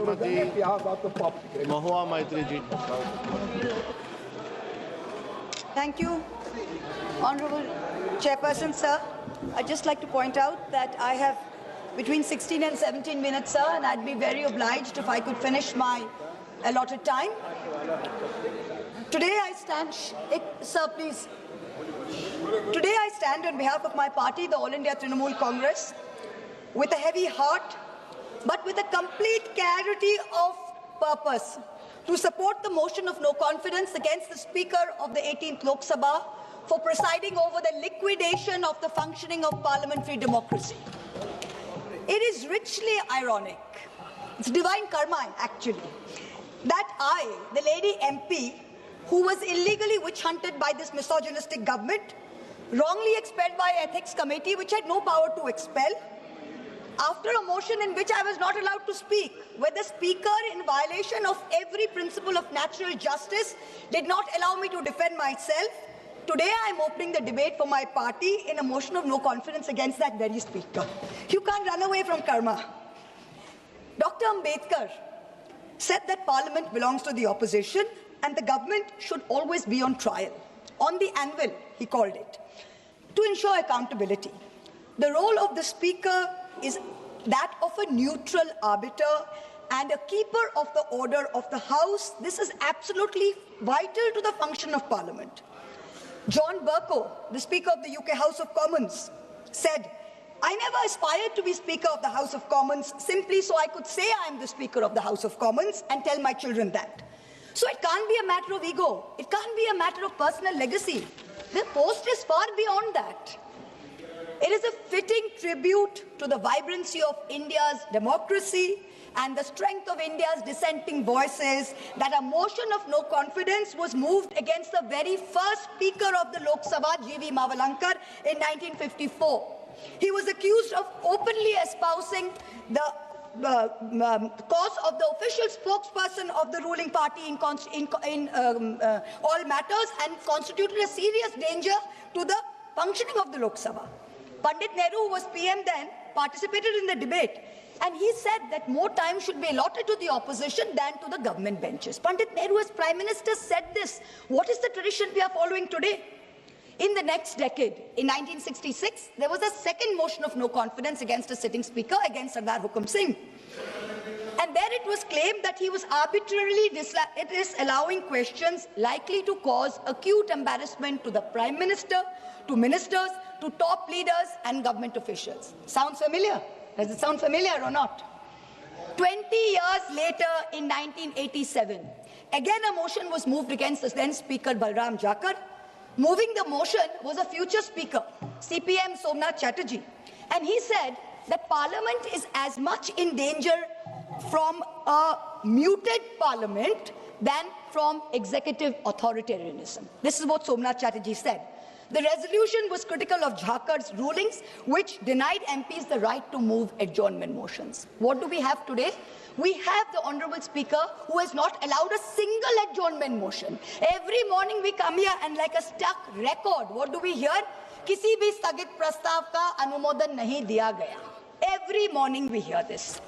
श्रीमती महुआ मैत्री जी। Thank you, Honorable Chairperson, sir. I'd just like to point out that I have between 16 and 17 minutes, sir, and I'd be very obliged if I could finish my allotted time. Today I stand, sir, please. Today I stand on behalf of my party, the All India Trinamool Congress, with a heavy heart, but with a complete clarity of purpose, to support the motion of no confidence against the Speaker of the 18th Lok Sabha for presiding over the liquidation of the functioning of parliamentary democracy. It is richly ironic, it's divine karma actually, that I, the lady MP, who was illegally witch-hunted by this misogynistic government, wrongly expelled by Ethics Committee, which had no power to expel, after a motion in which I was not allowed to speak, where the Speaker, in violation of every principle of natural justice, did not allow me to defend myself. Today I am opening the debate for my party in a motion of no confidence against that very Speaker. You can't run away from karma. Dr. Ambedkar said that Parliament belongs to the opposition and the government should always be on trial. On the anvil, he called it, to ensure accountability. The role of the Speaker is that of a neutral arbiter and a keeper of the order of the House. This is absolutely vital to the function of Parliament. John Bercow, the Speaker of the UK House of Commons, said, "I never aspired to be Speaker of the House of Commons simply so I could say I am the Speaker of the House of Commons and tell my children that." So it can't be a matter of ego. It can't be a matter of personal legacy. The post is far beyond that. It is a fitting tribute to the vibrancy of India's democracy and the strength of India's dissenting voices that a motion of no confidence was moved against the very first Speaker of the Lok Sabha, G.V. Mavalankar, in 1954. He was accused of openly espousing the cause of the official spokesperson of the ruling party in all matters and constituted a serious danger to the functioning of the Lok Sabha. Pandit Nehru, who was PM then, participated in the debate, and he said that more time should be allotted to the opposition than to the government benches. Pandit Nehru, as Prime Minister, said this. What is the tradition we are following today? In the next decade, in 1966, there was a second motion of no confidence against a sitting Speaker, against Sardar Hukum Singh. And there it was claimed that he was arbitrarily disallowing questions likely to cause acute embarrassment to the Prime Minister, to ministers, to top leaders and government officials. Sounds familiar? Does it sound familiar or not? 20 years later, in 1987, again a motion was moved against the then Speaker Balram Jakar. Moving the motion was a future Speaker, CPM Somnath Chatterjee. And he said that Parliament is as much in danger from a muted Parliament than from executive authoritarianism. This is what Somnath Chatterjee said. The resolution was critical of Jakar's rulings, which denied MPs the right to move adjournment motions. What do we have today? We have the Honourable Speaker who has not allowed a single adjournment motion. Every morning we come here and like a stuck record, what do we hear? किसी भी स्थगित प्रस्ताव का अनुमोदन नहीं दिया गया. Every morning we hear this.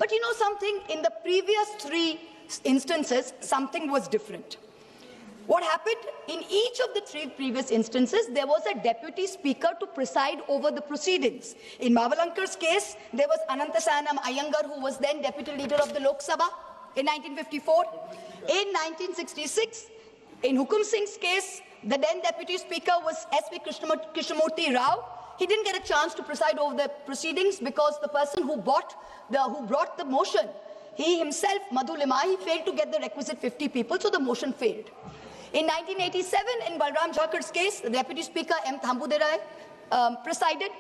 But you know something? In the previous 3 instances, something was different. What happened? In each of the 3 previous instances, there was a deputy speaker to preside over the proceedings. In Mavalankar's case, there was Anantasayanam Iyengar, who was then deputy leader of the Lok Sabha in 1954. In 1966, in Hukum Singh's case, the then deputy speaker was S.V. Krishnamurti Rao. He didn't get a chance to preside over the proceedings because the person who brought the motion, he himself, Madhu Limahi, failed to get the requisite 50 people, so the motion failed. In 1987, in Balram Jakar's case, the Deputy Speaker M. Thambuderai presided.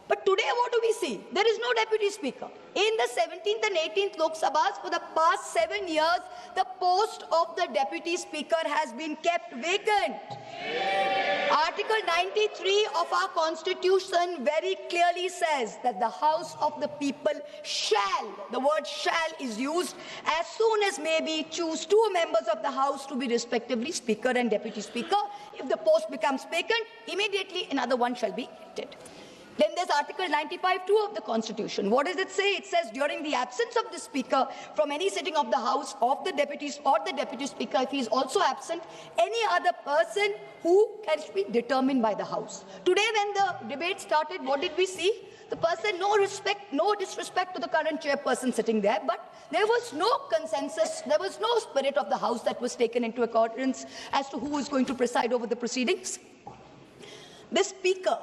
But today, what do we see? There is no Deputy Speaker. In the 17th and 18th Lok Sabhas, for the past 7 years, the post of the Deputy Speaker has been kept vacant. Article 93 of our Constitution very clearly says that the House of the People shall, the word shall is used, as soon as may be, choose 2 members of the House to be respectively Speaker and Deputy Speaker. If the post becomes vacant, immediately another one shall be elected. Then there's Article 95(2) of the Constitution. What does it say? It says, during the absence of the Speaker from any sitting of the House, of the deputies or the Deputy Speaker, if he is also absent, any other person who can be determined by the House. Today, when the debate started, what did we see? The person, no disrespect to the current chairperson sitting there, but there was no consensus, there was no spirit of the House that was taken into account as to who was going to preside over the proceedings. The Speaker,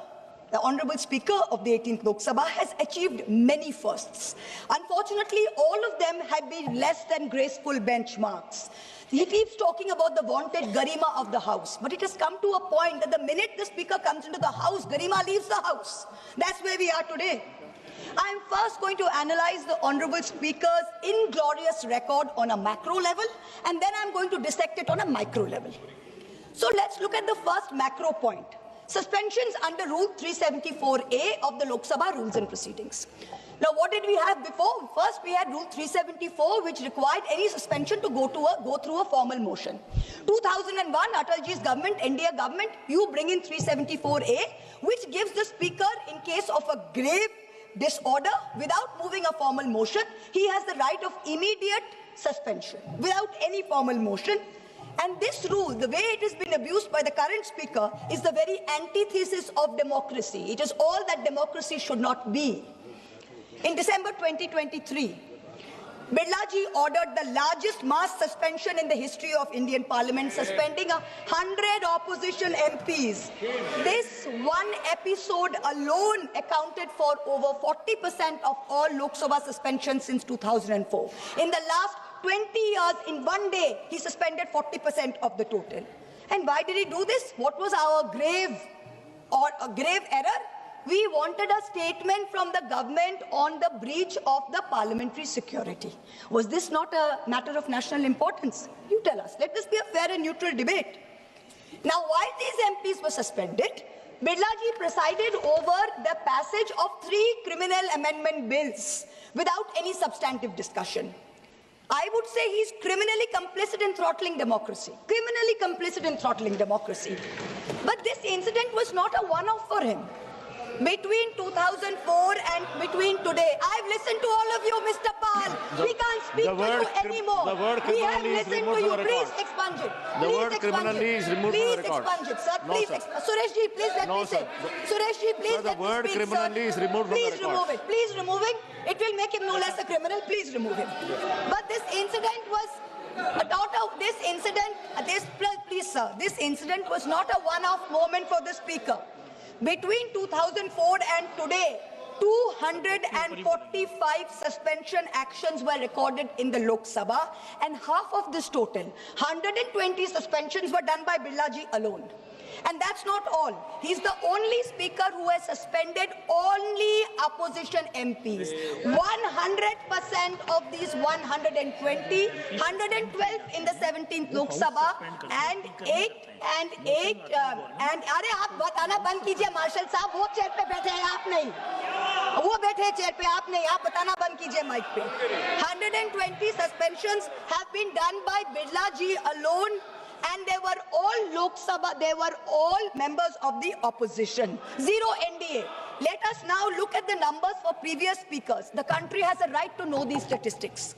the Honourable Speaker of the 18th Lok Sabha, has achieved many firsts. Unfortunately, all of them have been less than graceful benchmarks. He keeps talking about the vaunted Garima of the House, but it has come to a point that the minute the Speaker comes into the House, Garima leaves the House. That's where we are today. I am first going to analyze the Honourable Speaker's inglorious record on a macro level, and then I'm going to dissect it on a micro level. So let's look at the first macro point. Suspensions under Rule 374A of the Lok Sabha Rules and Proceedings. Now, what did we have before? First, we had Rule 374, which required any suspension to go through a formal motion. 2001, Atalji's government, NDA government, you bring in 374A, which gives the Speaker, in case of a grave disorder, without moving a formal motion, he has the right of immediate suspension, without any formal motion. And this rule, the way it has been abused by the current Speaker, is the very antithesis of democracy. It is all that democracy should not be. In December 2023, Birlaji ordered the largest mass suspension in the history of Indian Parliament, suspending 100 opposition MPs. This one episode alone accounted for over 40% of all Lok Sabha suspensions since 2004. In the last 20 years, in one day, he suspended 40% of the total. And why did he do this? What was our grave error? We wanted a statement from the government on the breach of the parliamentary security. Was this not a matter of national importance? You tell us. Let this be a fair and neutral debate. Now, while these MPs were suspended, Birlaji presided over the passage of 3 criminal amendment bills without any substantive discussion. I would say he's criminally complicit in throttling democracy. Criminally complicit in throttling democracy. But this incident was not a one-off for him. Between 2004 and between today, I've listened to all of you, Mr. Pal. We can't speak to you anymore. The word we have criminally is listened removed to you. from the record. Please expunge it. The word criminally is removed from the record. Please expunge it, sir. No, Please sir. Suresh ji, please let me say. Suresh ji, please Sir, the let me word speak, criminally sir. is removed from the Please record. remove it. Please remove it. It will make him no less a criminal. Please remove him. But this incident was this incident was not a one-off moment for the Speaker. Between 2004 and today, 245 suspension actions were recorded in the Lok Sabha, and half of this total, 120 suspensions, were done by Birlaji alone. And that's not all. He's the only Speaker who has suspended only opposition MPs. 100% of these 120, 112 in the 17th Lok Sabha, and 8 अरे आप बताना बंद कीजिए martial साहब, वो chair पे बैठे हैं आप नहीं, वो बैठे चेयर पे आप नहीं, आप बताना बंद कीजिए माइक पे. 120 suspensions have been done by Birlaji alone. And they were all Lok Sabha, they were all members of the opposition. 0 NDA. Let us now look at the numbers for previous speakers. The country has a right to know these statistics.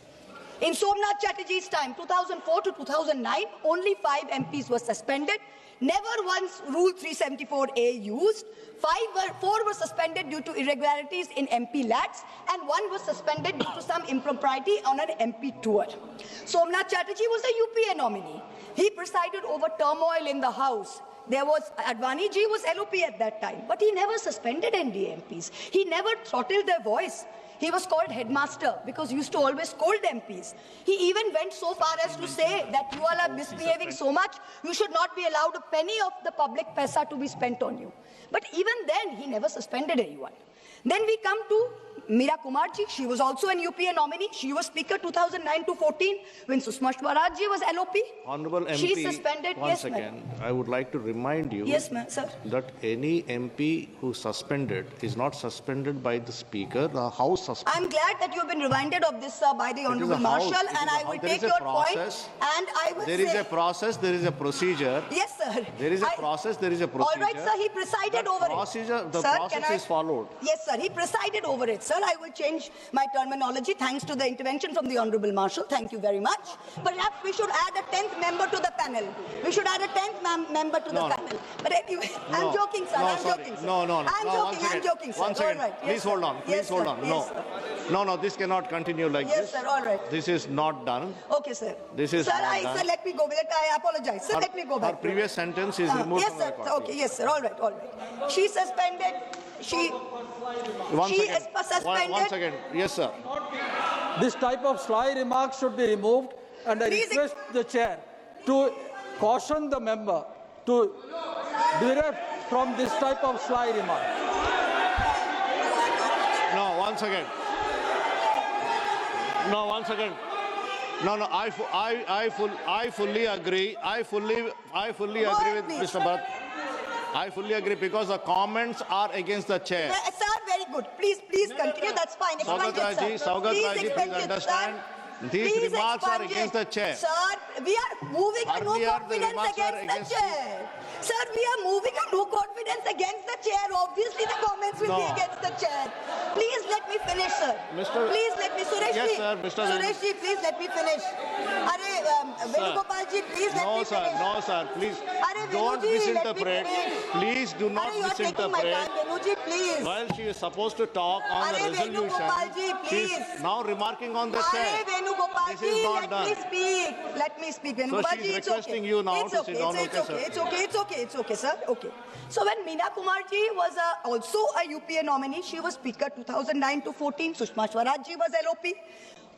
In Somnath Chatterjee's time, 2004 to 2009, only 5 MPs were suspended. Never once Rule 374A used. 4 were suspended due to irregularities in MP lads, and 1 was suspended due to some impropriety on an MP tour. Somnath Chatterjee was a UPA nominee. He presided over turmoil in the House. Advani ji was LOP at that time, but he never suspended NDA MPs. He never throttled their voice. He was called headmaster because he used to always scold MPs. He even went so far as to say that you all are misbehaving so much, you should not be allowed a penny of the public paisa to be spent on you. But even then, he never suspended anyone. Then we come to Meera Kumarji, she was also an UPA nominee. She was Speaker 2009 to 14 when Sushma Swaraj ji was LOP. Honorable MP, She suspended. one Yes, second. I would like to remind you Yes, ma'am, sir. that any MP who suspended is not suspended by the Speaker. The House suspended. I'm glad that you've been reminded of this, sir, by the Honorable House. Marshal, It and is a I will House. There take is a your point. process. And I will There say, is a process, there is a procedure. yes, sir. There is a process, there is a procedure. All right, sir. He presided over it. The Sir, process can I- is followed. Yes, sir. He presided over it, sir. I will change my terminology thanks to the intervention from the Honorable Marshal. Thank you very much. Perhaps we should add a 10th member to the panel. We should add a 10th member to the No. panel. But anyway, I'm No. joking, sir. No, I'm sorry. joking, sir. No, I'm one joking. I'm second. joking, sir. One second. All right. Yes, Please sir. hold on. Please Yes, hold sir. on. Yes, No. sir. No, this cannot continue like Yes, this. sir. All right. This is not done. Okay, sir. This is sir, not done. sir, let me go. I apologize. Sir, let me go back. Our previous sentence is removed Yes, from the sir. record. Okay, yes, sir. All right, all right. She suspended. One She second. is suspended. One second. Yes, sir. This type of sly remarks should be removed, and I Please request the chair to caution the member to direct from this type of sly remark. No, one second. No, one second. No, I fully agree. I fully agree with please. Mr. Bharat. I fully agree because the comments are against the chair. Sir, very good. Please continue. That's fine. Expunge it, sir. Saugat Please Raji, expunge please it, understand. sir. These Please remarks are expunge against it. the chair. Sir, we are moving a no Earlier, the confidence remarks are against the against chair. Sir, we are moving a no confidence against the chair. Obviously, the comments will be No. against the chair. Please let me finish, sir. Please let me, Suresh Yes, ji. sir, Mr. Suresh ji, please let me finish. Venugopal ji, please let me finish. No, sir, please Arey, don't Venuji, let me misinterpret. finish. Please do not Arey, you are taking my misinterpret. time, Venuji, please. While she is supposed to talk on the Arey, resolution, Venugopalji, she is please. now remarking on the Arey, chair. Venugopal This ji, is not let done. me speak. Let me speak, Venugopal she's ji. It's requesting okay. you now It's to okay. sit down. It's Okay, okay. sir. It's okay. It's okay. It's okay, sir. Okay. So when Meena Kumarji was also a UPA nominee, she was Speaker 2009 to 14. Sushma Swaraj ji was LOP.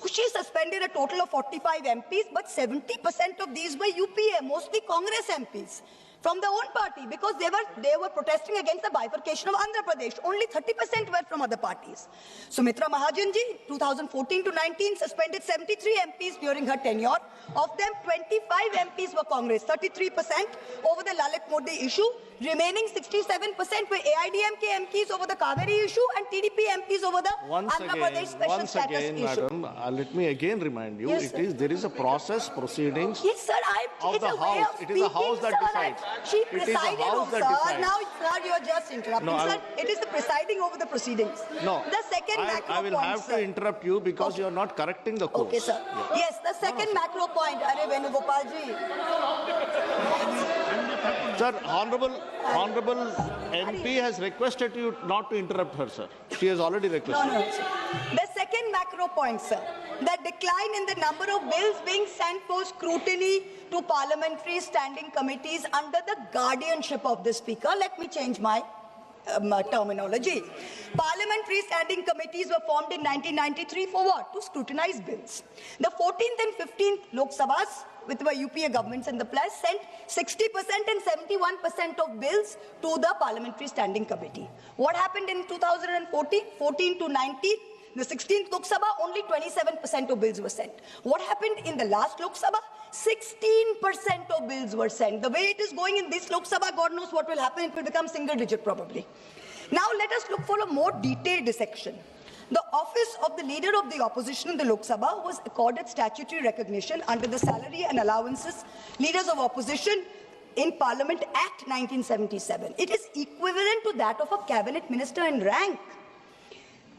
She suspended a total of 45 MPs, but 70% of these were UPA, mostly Congress MPs. From their own party, because they were protesting against the bifurcation of Andhra Pradesh. Only 30% were from other parties. Sumitra Mahajan ji, 2014 to 19, suspended 73 MPs during her tenure. Of them, 25 MPs were Congress, 33% over the Lalit Modi issue. Remaining 67% were AIDMK MPs over the Kaveri issue and TDP MPs over the Andhra Pradesh special status issue. Madam, let me again remind you, Yes, sir. there is a process, proceedings Yes, sir. of It's the a way House. of It is the House speaking, that sir. decides. She It is the presided House over, that sir. decides. Now you are just interrupting, No, sir. It is the presiding over the proceedings. No, The second macro I will point, have sir. to interrupt you because Okay. you are not correcting the course. Okay, sir. Yes, the second macro point. Arey Venugopal ji. Sir, honorable MP has requested you not to interrupt her, sir. She has already requested. No. The second macro point, sir. The decline in the number of bills being sent for scrutiny to parliamentary standing committees under the guardianship of the Speaker. Let me change my terminology. Parliamentary standing committees were formed in 1993 for what? To scrutinize bills. The 14th and 15th Lok Sabhas, with the UPA governments in the place, sent 60% and 71% of bills to the Parliamentary Standing Committee. What happened in 2014? 14 to 19? The 16th Lok Sabha, only 27% of bills were sent. What happened in the last Lok Sabha? 16% of bills were sent. The way it is going in this Lok Sabha, God knows what will happen. It will become single digit probably. Now let us look for a more detailed dissection. The office of the leader of the opposition in the Lok Sabha was accorded statutory recognition under the Salary and Allowances Leaders of Opposition in Parliament Act 1977. It is equivalent to that of a cabinet minister in rank.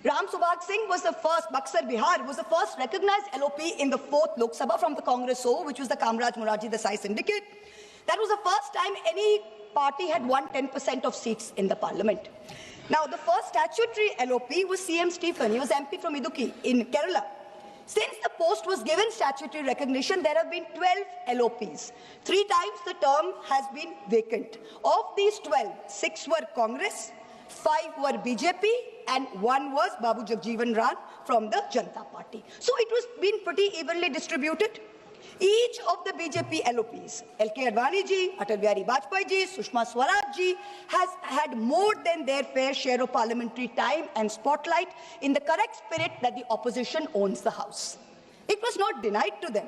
Ram Subhag Singh was the first, Buxar Bihar was the first recognized LOP in the 4th Lok Sabha from the Congress O, which was the Kamraj Morarji Desai syndicate. That was the first time any party had won 10% of seats in the parliament. Now, the first statutory LOP was CM Stephen. He was MP from Idukki in Kerala. Since the post was given statutory recognition, there have been 12 LOPs. 3 times the term has been vacant. Of these 12, 6 were Congress, 5 were BJP, and 1 was Babu Jagjeevan Ram from the Janata Party. So it was been pretty evenly distributed. Each of the BJP LOPs, LK Advani ji, Atal Bihari Vajpayee ji, Sushma Swaraj ji, has had more than their fair share of parliamentary time and spotlight in the correct spirit that the opposition owns the House. It was not denied to them.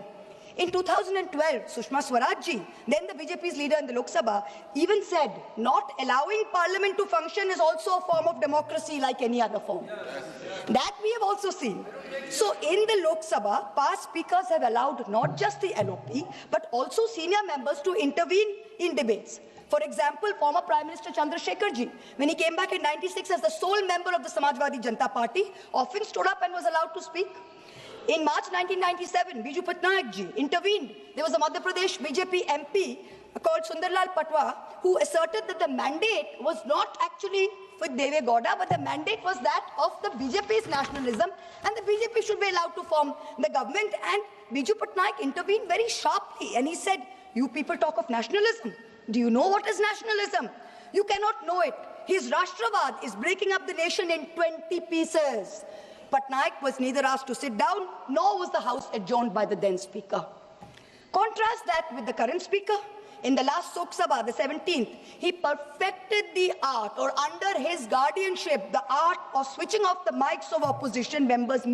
In 2012, Sushma Swaraj ji, then the BJP's leader in the Lok Sabha, even said, not allowing parliament to function is also a form of democracy like any other form. That we have also seen. So in the Lok Sabha, past speakers have allowed not just the LOP, but also senior members to intervene in debates. For example, former Prime Minister Chandrasekhar ji, when he came back in '96 as the sole member of the Samajwadi Janata Party, often stood up and was allowed to speak. In March 1997, Biju Patnaik ji intervened. There was a Madhya Pradesh BJP MP called Sundarlal Patwa who asserted that the mandate was not actually with Deve Gowda, but the mandate was that of the BJP's nationalism, and the BJP should be allowed to form the government. And Biju Patnaik intervened very sharply, and he said, "You people talk of nationalism. Do you know what is nationalism? You cannot know it. His Rashtravad is breaking up the nation in 20 pieces." Patnaik was neither asked to sit down, nor was the House adjourned by the then Speaker. Contrast that with the current Speaker. In the last Lok Sabha, the 17th, he perfected the art, or under his guardianship, the art of switching off the mics of opposition members